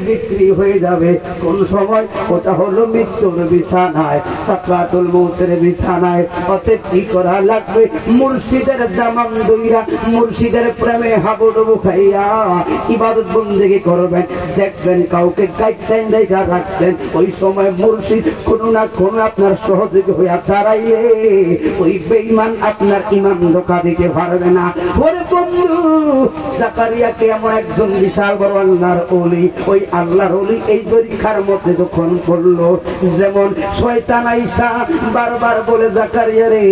বিক্রি হয়ে যাবে কোন সময়? ওটা হলো মৃত্যুর বিছানায়, সাকরাতুল মউতের বিছানায়। অতএব কি করা লাগবে? মুর্শিদের দামান দইরা, মুর্শিদের প্রেমে হাবুডুবু খাইয়া ইবাদত বন্দেগি করবেন। দেখবেন কাউকে গাইডলাইন রেখা রাখবেন, ওই সময় মুর্শিদ কোনো না কোনো আপনার সহযোগী হইয়া দাঁড়াইলে ওই বেঈমান আপনার ইমান ধোঁকা দিতে পারবে না। ওরে বন্ধু, জাকারিয়াকে এমন একজন বিশাল বড় আল্লাহর ওলি, ওই আল্লাহর ওলি এই পরীক্ষার মধ্যে যখন পড়লো, যেমন শয়তান আইসা বারবার বলে জাকারিয়া রে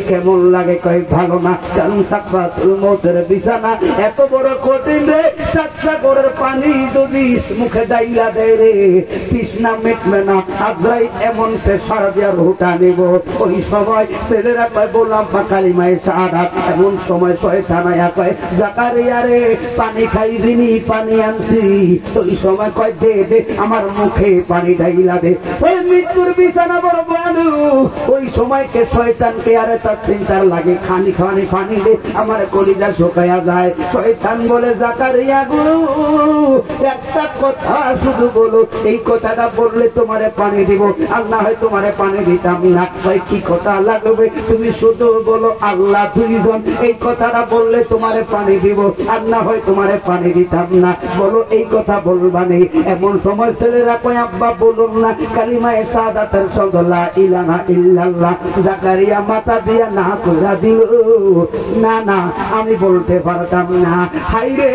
কেমন লাগে, কয় ভালো না। কারণ সাকরাতুল মউতের বিছানা এত বড় কঠিন রে, 7 সাগরের পানি যদি মুখে ডাইলা দেয় রে তৃষ্ণা মিটবে না। আজরাইল এমন প্রেসার দিয়া রুটা নেব। ওই সময় ছেলেরা কয় বললাম কালিমায়ে শাহাদাত। এমন সময় শয়তান আয়া কয় জাকারিয়া রে পানি খাইবিনি? পানি আনছি। ওই সময় কয় দে দে, আমার মুখে পানি ঢাইলা দে। ওই মৃত্যুর বিছানা বড় বড়। ওই সময়কে শয়তানকে আরে তার চিন্তার লাগে খানি খানি পানি দে, আমার কলিজা শুকায়া যায়। শয়তান বলে জাকারিয়া গো একটা কথা শুধু বলো, এই কথাটা বললে তোমারে পানি দিব, আর না হয় তোমারে পানি দিতাম না। ভাই কি কথা লাগবে? তুমি শুধু বলো আল্লাহ দুইজন, এই কথাটা বললে তোমারে পানি দিব, আর না হয় তোমারে পানি দিতাম না। বলো এই কথা বলবা নেই। এমন সময় ছেলেরা কয় আব্বা বলুন না কালিমায়ে শাহাদাতের শব্দ লা ইলাহা ইল্লাল্লাহ। জাকারিয়া মাথা দিয়া না কইরা দিল, না না আমি বলতে পারতাম না। হাইরে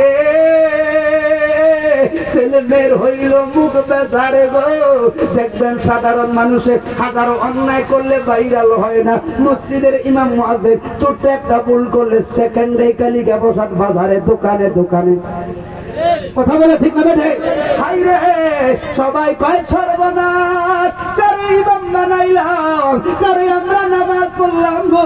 ছেলে বের হইল মুখ বেজারে গো। দেখবেন সাধারণ মানুষে হাজারো অন্যায় করলে ভাইরাল হয় না। মসজিদের ইমাম মুয়াজ্জিন ছোট্ট একটা ভুল করলে সেকেন্ডে কালিকা বসাত বাজারে দোকানে দোকানে। কথা বলে ঠিক না বেঠে? হাই রে সবাই কয় সর্বনাশ, কারে ইমাম বানাইলাম, কারে আমরা নামাজ পড়লাম গো,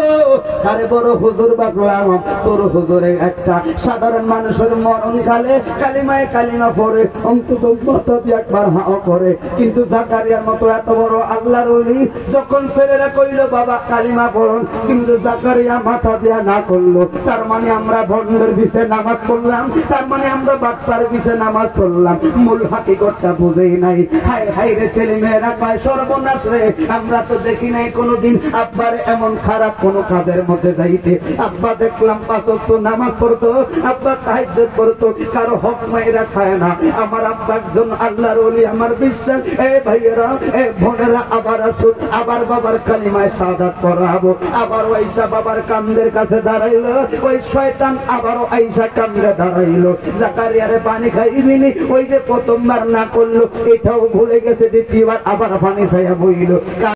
কারে বড় হুজুর বানালাম। তোর হুজুরের একটা সাধারণ মানুষের মরণ কালে কালিমায়ে কালিমা পড়ে অন্তত মাথা দিয়ে একবার হাও করে। কিন্তু জাকারিয়ার মতো এত বড় আল্লাহর ওলি যখন ছেলেরা কইল বাবা কালিমা পড়ুন, কিন্তু জাকারিয়া মাথা দিয়া না করলো, তার মানে আমরা ভণ্ডের বিষয়ে নামাজ পড়লাম, তার মানে আমরা বাটপার বিষয়ে নামাজ পড়লাম। মূল হাকিকতটা বুঝেই নাই। হাই হাই রে ছেলে মেয়েরা পায় সর্বনাশ রে। আমরা তো দেখি নাই কোনোদিন আব্বার এমন খারাপ কোন কাজের মধ্যে যাইতে। আব্বা দেখলাম 5 ওয়াক্ত নামাজ পড়তো, আব্বা তাহাজ্জুদ পড়তো, কারো হক মাইরা খায় না। আমার আব্বা একজন আল্লাহর ওলি, আমার বিশ্বাস। এ ভাইয়েরা এ বোনেরা আবার আসুন, আবার বাবার কালিমায়ে শাহাদাত পড়াবো। আবার আয়েশা বাবার কান্দের কাছে দাঁড়াইলো, ওই শয়তান আবারও আয়েশা কান্দে দাঁড়াইলো। জাকারিয়ারে পানি খাইবিনি, ওই যে প্রথমবার না করলো এটাও ভুলে গেছে, দ্বিতীয়বার আবার পানি চাইয়া বইল।